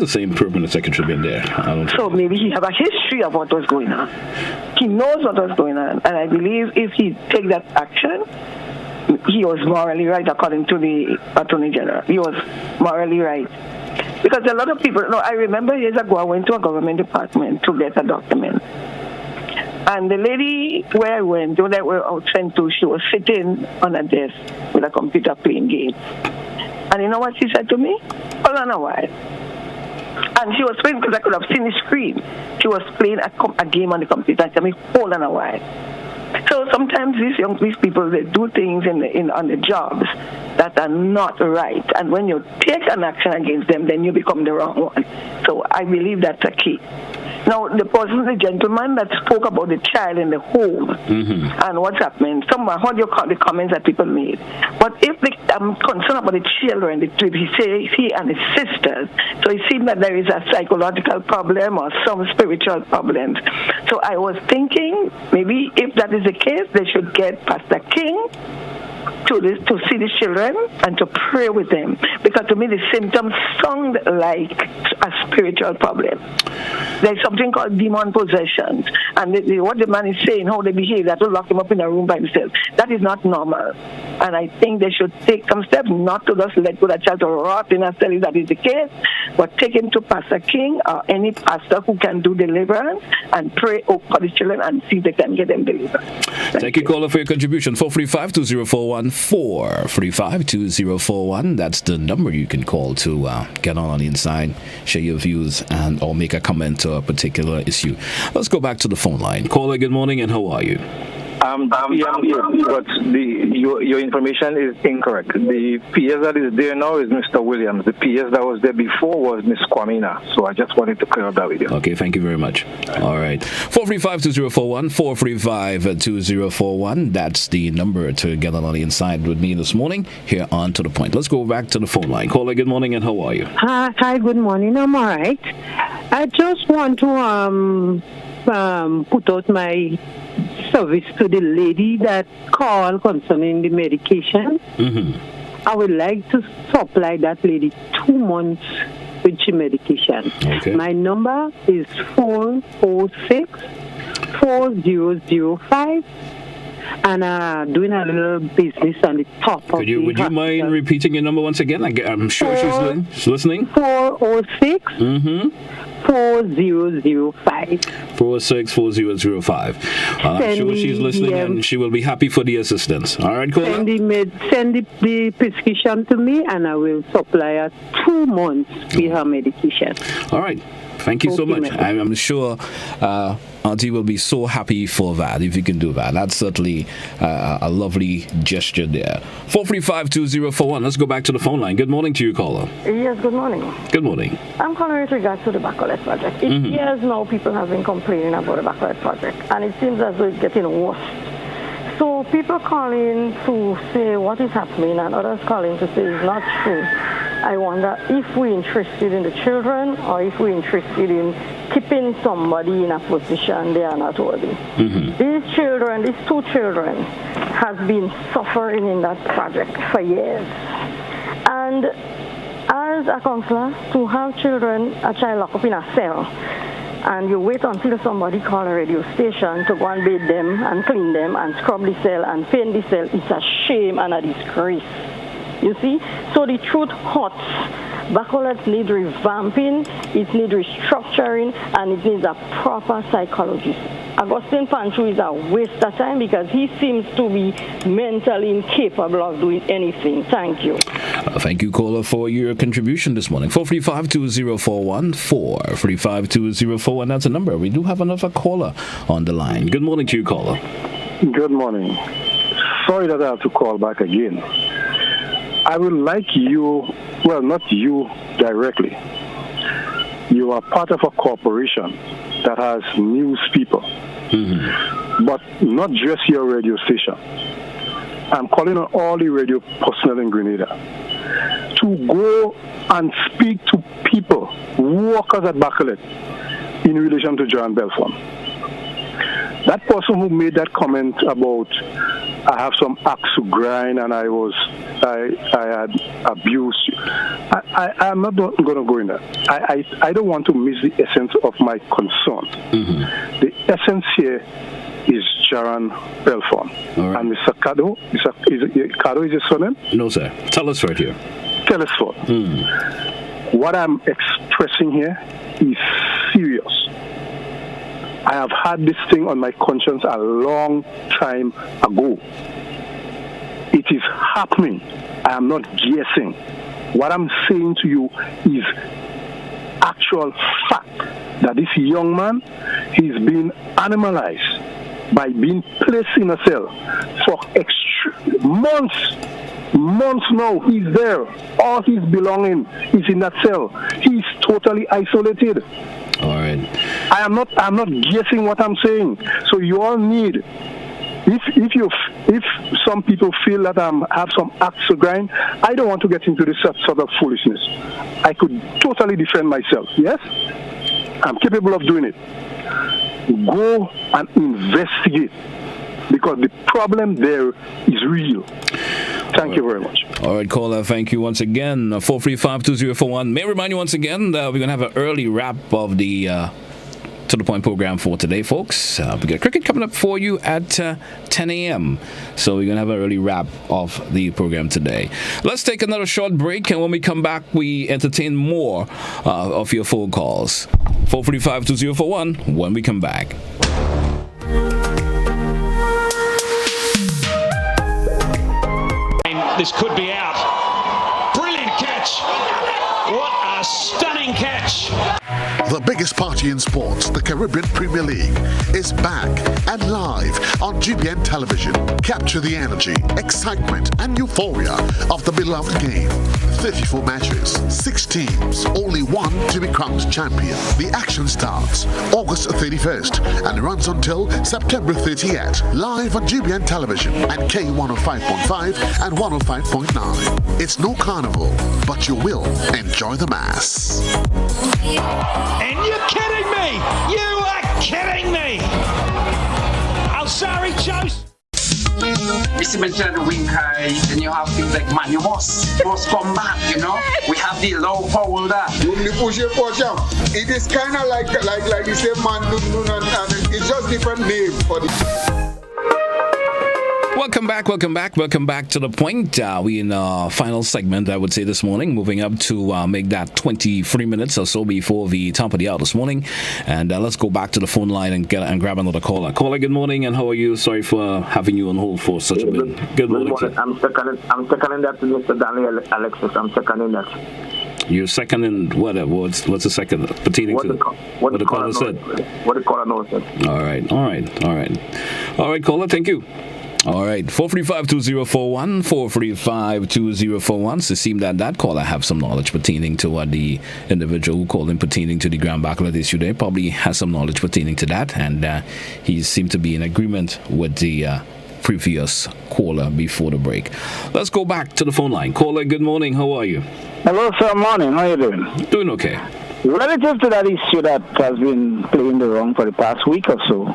the same permanent secretary been there. So maybe he have a history of what was going on. He knows what was going on, and I believe if he take that action, he was morally right according to the Attorney General. He was morally right. Because a lot of people, I remember years ago I went to a government department to get a document. And the lady where I went, that we were sent to, she was sitting on a desk with a computer playing games. And you know what she said to me? Hold on a while. And she was playing, because I could have seen the screen. She was playing a game on the computer. She said to me, hold on a while. So sometimes these people, they do things on the jobs that are not right. And when you take an action against them, then you become the wrong one. So I believe that's a key. Now, the gentleman that spoke about the child in the home and what's happening, how do you call the comments that people made? But if I'm concerned about the children, he and his sisters, so it seems that there is a psychological problem or some spiritual problems. So I was thinking maybe if that is the case, they should get Pastor King to see the children and to pray with them, because to me the symptoms sound like a spiritual problem. There's something called demon possession, and what the man is saying, how they behave, that will lock him up in a room by himself. That is not normal, and I think they should take some steps not to just let go that child to rot in a cell if that is the case, but take him to Pastor King or any pastor who can do deliverance and pray for the children and see if they can get them delivered. Thank you, caller, for your contribution. 435-2041, 435-2041. That's the number you can call to get on the inside, share your views, and or make a comment to a particular issue. Let's go back to the phone line. Caller, good morning, and how are you? But your information is incorrect. The PS that is there now is Mr. Williams. The PS that was there before was Miss Kwamina. So I just wanted to clear up that with you. Okay, thank you very much. All right. 435-2041, 435-2041. That's the number to get on the inside with me this morning here on To The Point. Let's go back to the phone line. Caller, good morning, and how are you? Hi, good morning. I'm all right. I just want to put out my service to the lady that called concerning the medication. I would like to supply that lady 2 months with the medication. Okay. My number is 406-4005, and doing a little business on the top of the Would you mind repeating your number once again? I'm sure she's listening. 406 4005. 406-4005. I'm sure she's listening, and she will be happy for the assistance. All right, caller? Send the prescription to me, and I will supply her 2 months with her medication. All right. Thank you so much. I'm sure Auntie will be so happy for that, if you can do that. That's certainly a lovely gesture there. 435-2041. Let's go back to the phone line. Good morning to you, caller. Yes, good morning. Good morning. I'm calling with regards to the Bacolet project. Years now people have been complaining about the Bacolet project, and it seems as though it's getting worse. So people calling to say what is happening, and others calling to say it's not true. I wonder if we're interested in the children, or if we're interested in keeping somebody in a position they are not worthy. These children, these 2 children, have been suffering in that project for years. And as a counselor, to have a child locked up in a cell, and you wait until somebody call a radio station to go and bathe them and clean them and scrub the cell and paint the cell, it's a shame and a disgrace. You see? So the truth hurts. Bacolets need revamping, it needs restructuring, and it needs a proper psychologist. Augustine Panchu is a waste of time because he seems to be mentally incapable of doing anything. Thank you. Thank you, caller, for your contribution this morning. 435-2041, 435-2041. That's a number. We do have another caller on the line. Good morning to you, caller. Good morning. Sorry that I have to call back again. I would like you, well, not you directly. You are part of a corporation that has news people, but not just your radio station. I'm calling on all the radio personnel in Grenada to go and speak to people, workers at Bacolet, in relation to John Belfon. That person who made that comment about I have some axe to grind, and I had abused. I'm not going to go in that. I don't want to miss the essence of my concern. Mm-hmm. The essence here is Jaron Belfon. Right. And Mr. Cado, Cado is his surname? No, sir. Tell us right here. Telesford. What I'm expressing here is serious. I have had this thing on my conscience a long time ago. It is happening. I am not guessing. What I'm saying to you is actual fact that this young man, he's been animalized by being placed in a cell for months now. He's there. All his belonging is in that cell. He's totally isolated. All right. I'm not guessing what I'm saying. So you all need, if some people feel that I have some axe to grind, I don't want to get into this sort of foolishness. I could totally defend myself. Yes, I'm capable of doing it. Go and investigate, because the problem there is real. Thank you very much. All right, caller, thank you once again. 435-2041. May I remind you once again that we're going to have an early wrap of the To The Point program for today, folks. We got cricket coming up for you at 10 a.m. So we're going to have an early wrap of the program today. Let's take another short break, and when we come back, we entertain more of your phone calls. 435-2041 when we come back. This could be out. Brilliant catch. What a stunning catch. The biggest party in sports, the Caribbean Premier League, is back and live on GBN television. Capture the energy, excitement, and euphoria of the beloved game. 34 matches, 6 teams, only one to be crowned champion. The action starts August 31st and runs until September 30th. Live on GBN television and K105.5 and 105.9. It's no carnival, but you will enjoy the mass. And you're kidding me! You are kidding me! Alzari chose. Mr. mentioned the wing carry, then you have things like man, you must come back, you know. We have the low power there. It is kind of like you say man, and it's just different name for the. Welcome back to The Point. We in our final segment, I would say, this morning, moving up to make that 23 minutes or so before the top of the hour this morning. And let's go back to the phone line and grab another caller. Caller, good morning, and how are you? Sorry for having you on hold for such a bit. Good morning, sir. I'm seconding that to Mr. Daniel Alexis. I'm seconding that. You're seconding what? What's the second? Pertaining to what the caller said? What the caller knows said. All right, caller, thank you. All right, 435-2041, 435-2041. So it seemed that caller have some knowledge pertaining to what the individual who called him pertaining to the Grand Baccarat issue there probably has some knowledge pertaining to that, and he seemed to be in agreement with the previous caller before the break. Let's go back to the phone line. Caller, good morning. How are you? Hello, sir. Morning. How are you doing? Doing okay. Relative to that issue that has been playing the wrong for the past week or so,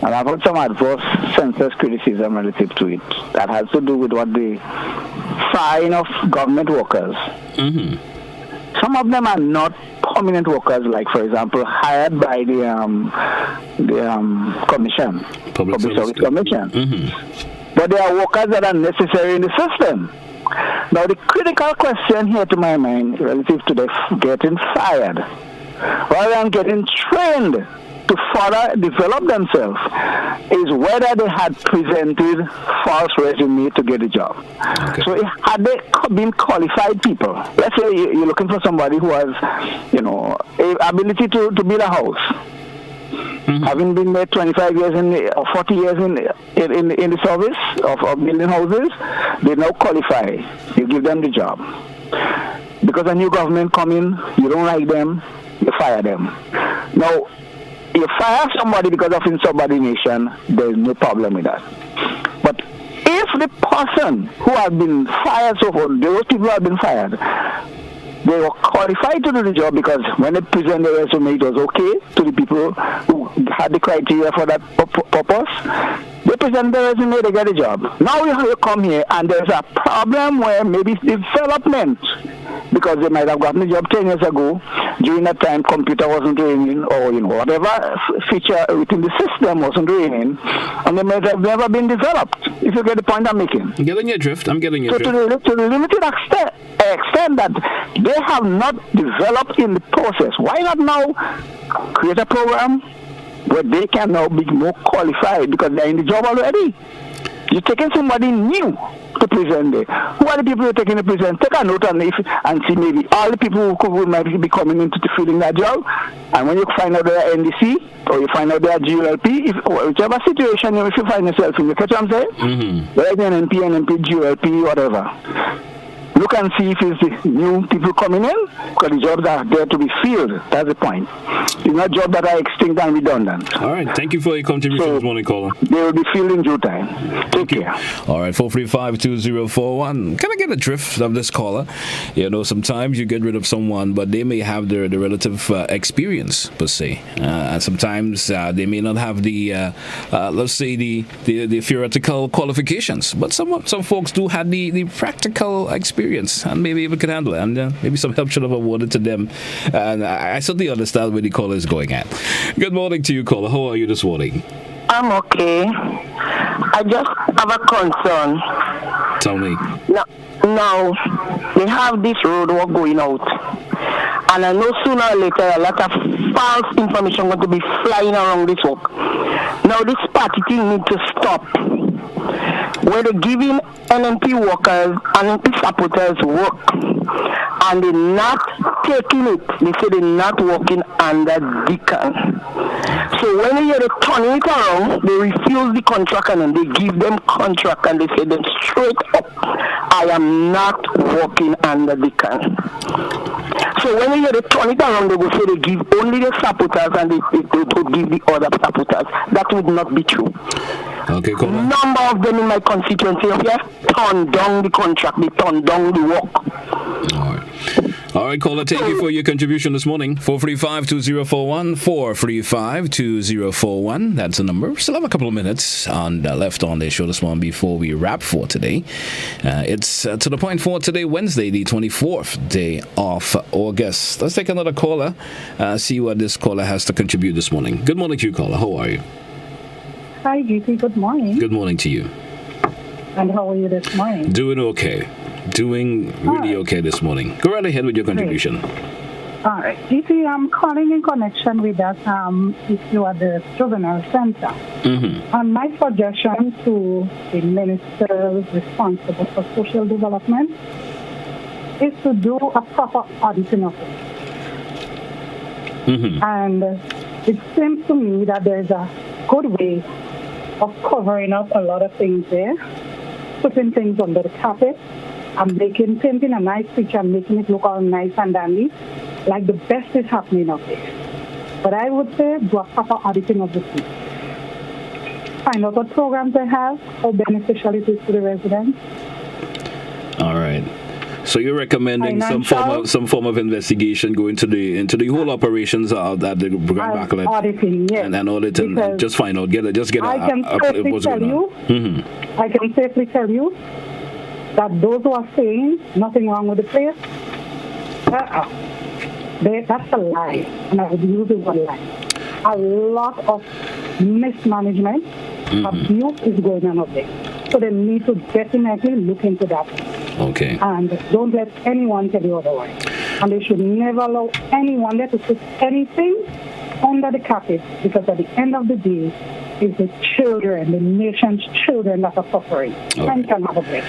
and I've heard some adverse senseless criticism relative to it that has to do with what the firing of government workers. Some of them are not permanent workers, like, for example, hired by the commission, Public Service Commission. But they are workers that are necessary in the system. Now, the critical question here, to my mind, relative to the getting fired, rather than getting trained to further develop themselves, is whether they had presented false resume to get a job. Okay. So had they been qualified people, let's say you're looking for somebody who has, ability to build a house, having been there 25 years or 40 years in the service of building houses, they now qualify. You give them the job. Because a new government come in, you don't like them, you fire them. Now, you fire somebody because of insubordination, there's no problem with that. But if the person who has been fired so far, those people who have been fired, they were qualified to do the job because when they present their resume, it was okay to the people who had the criteria for that purpose, They present the resume, they get a job. Now you come here and there's a problem where maybe it's development, because they might have gotten a job 10 years ago. During that time, computer wasn't raining, or whatever feature within the system wasn't raining, and they might have never been developed. If you get the point I'm making. I'm getting your drift. To the limited extent that they have not developed in the process, why not now create a program where they can now be more qualified because they're in the job already? You're taking somebody new to present there. Who are the people you're taking to present? Take a note on it and see maybe all the people who might be coming into the filling that job. And when you find out they're NDC or you find out they're GLP, whichever situation if you find yourself in, you catch what I'm saying? Mm-hmm. Whether NP, GLP, whatever. Look and see if it's the new people coming in, because the jobs are there to be filled. That's the point. It's not jobs that are extinct and redundant. All right. Thank you for your contribution this morning, caller. They will be filled in due time. Take care. All right. 435-2041. Can I get a drift of this caller? Sometimes you get rid of someone, but they may have the relative experience, per se. And sometimes they may not have the, let's say, the theoretical qualifications. But some folks do have the practical experience. And maybe even could handle it, and maybe some help should have awarded to them. And I certainly understand where the caller is going at. Good morning to you, caller. How are you this morning? I'm okay. I just have a concern. Tell me. Now they have this road work going out, and I know sooner or later a lot of false information going to be flying around this work. Now this party thing needs to stop. Where they're giving NNP workers, NNP supporters work, and they're not taking it. They say they're not working under Deacon. So when they turn it around, they refuse the contract and then they give them contract and they say them straight up, I am not working under Deacon. So when they turn it around, they will say they give only the supporters and they don't give the other supporters. That would not be true. Okay, cool. Number of them in my constituency here turn down the contract, they turn down the work. All right, caller, thank you for your contribution this morning. 435-2041, 435-2041. That's the number. We still have a couple of minutes left on the show this morning before we wrap for today. It's to the point for today, Wednesday, the 24th day of August. Let's take another caller, see what this caller has to contribute this morning. Good morning to you, caller. How are you? Hi, GP. Good morning. Good morning to you. And how are you this morning? Doing okay. Doing really okay this morning. Go right ahead with your contribution. All right. GP, I'm calling in connection with that issue at the juvenile center. Mm-hmm. And my suggestion to the minister responsible for social development is to do a proper auditing of it. Mm-hmm. And it seems to me that there's a good way of covering up a lot of things there, putting things under the carpet, and painting a nice picture and making it look all nice and dandy, like the best is happening of this. But I would say do a proper auditing of the thing. Find out what programs they have, how beneficial it is to the residents. All right. So you're recommending some form of investigation, go into the whole operations at the program backlet, auditing, yes, and audit and just find out, get what's going on. I can safely tell you that those who are saying nothing wrong with the place, that's a lie, and I would use the word lie. A lot of mismanagement, abuse is going on up there. So they need to definitely look into that. Okay. And don't let anyone tell you otherwise. And they should never allow anyone there to put anything under the carpet, because at the end of the day, it's the children, the nation's children that are suffering. And can have a break.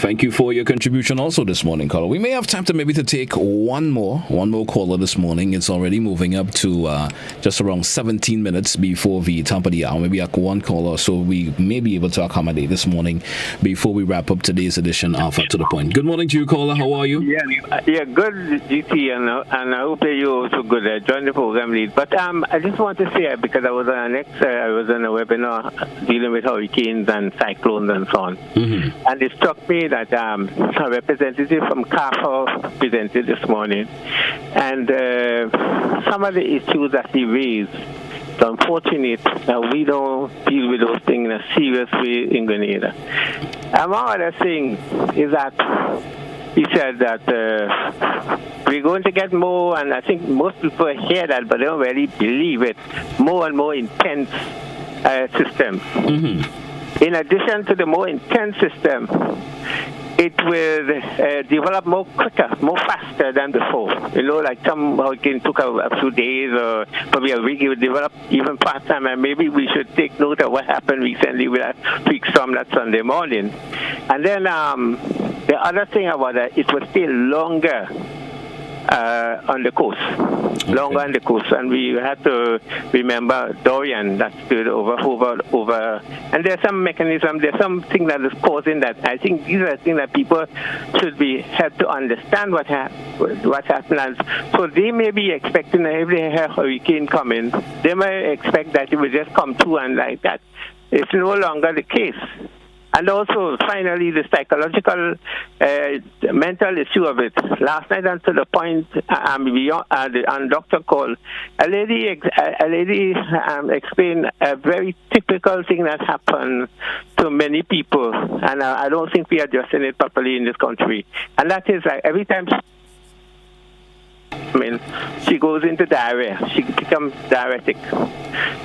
Thank you for your contribution also this morning, caller. We may have time to maybe to take one more caller this morning. It's already moving up to just around 17 minutes before the top of the hour. Maybe one caller, so we may be able to accommodate this morning before we wrap up today's edition of To The Point. Good morning to you, caller. How are you? Yeah, good, GT, and I hope that you're also good. Join the program lead. But I just want to say, because I was on a webinar dealing with hurricanes and cyclones and so on. Mm-hmm. And it struck me that a representative from CAFA presented this morning, and some of the issues that he raised It's unfortunate that we don't deal with those things in a serious way in Grenada. Among other things is that he said that we're going to get more, and I think most people hear that, but they don't really believe it, more and more intense system. Mm-hmm. In addition to the more intense system, it will develop more quicker, more faster than before. You know, like some hurricane took a few days or probably a week. It will develop even faster, and maybe we should take note of what happened recently with that big storm that Sunday morning. And then the other thing about that, it will stay longer on the coast, longer on the coast, and we have to remember Dorian that stood over, and there's some mechanism, there's something that is causing that. I think these are things that people should be helped to understand what happens. So they may be expecting that if they have a hurricane coming, they may expect that it will just come through and like that. It's no longer the case. And also, finally, the psychological, mental issue of it. Last night, and to the point, on Dr. Cole, a lady explained a very typical thing that happened to many people, and I don't think we are addressing it properly in this country. And that is like every time she goes into diarrhea, she becomes diuretic.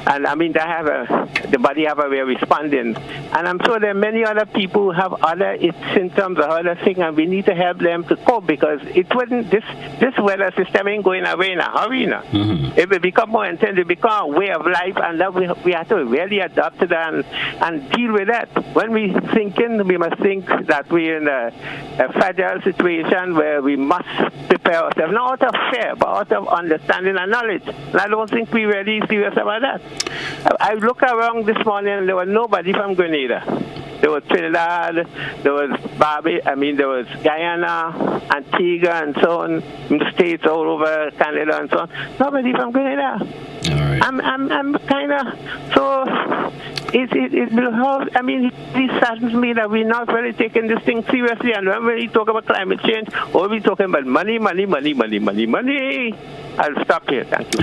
And I mean, the body have a way of responding. And I'm sure there are many other people who have other symptoms or other things, and we need to help them to cope, because it wasn't this weather system ain't going away in a hurry now. Mm-hmm. It will become more intense, it will become a way of life, and that we have to really adapt to that and deal with that. When we thinking, we must think that we're in a fragile situation where we must prepare ourselves, not out of fear, but out of understanding and knowledge. And I don't think we're really serious about that. I look around this morning and there was nobody from Grenada. There was Trinidad, there was there was Guyana, Antigua, and so on, in the States all over Canada and so on. Nobody from Grenada. All right. I'm kind of so. It saddens me that we're not really taking this thing seriously, and when we talk about climate change, or we're talking about money. I'll stop here. Thank you.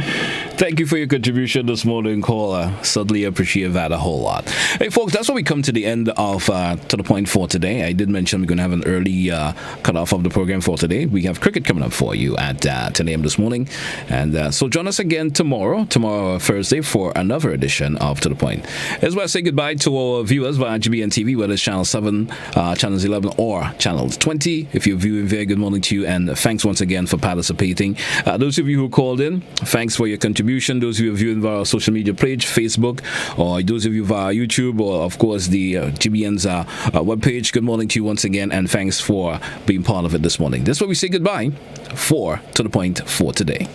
Thank you for your contribution this morning, caller. Certainly appreciate that a whole lot. Hey, folks, that's where we come to the end of To The Point for today. I did mention we're going to have an early cutoff of the program for today. We have cricket coming up for you at 10 a.m. this morning. And so join us again tomorrow, Thursday, for another edition of To The Point. As well, I say goodbye to our viewers via GBN TV, whether it's Channel 7, Channels 11, or Channels 20. If you're viewing, very good morning to you, and thanks once again for participating. Those of you who called in, thanks for your contribution. Those of you viewing via our social media page, Facebook, or those of you via YouTube, or of course the GBN's webpage, good morning to you once again, and thanks for being part of it this morning. This is where we say goodbye for To The Point for today.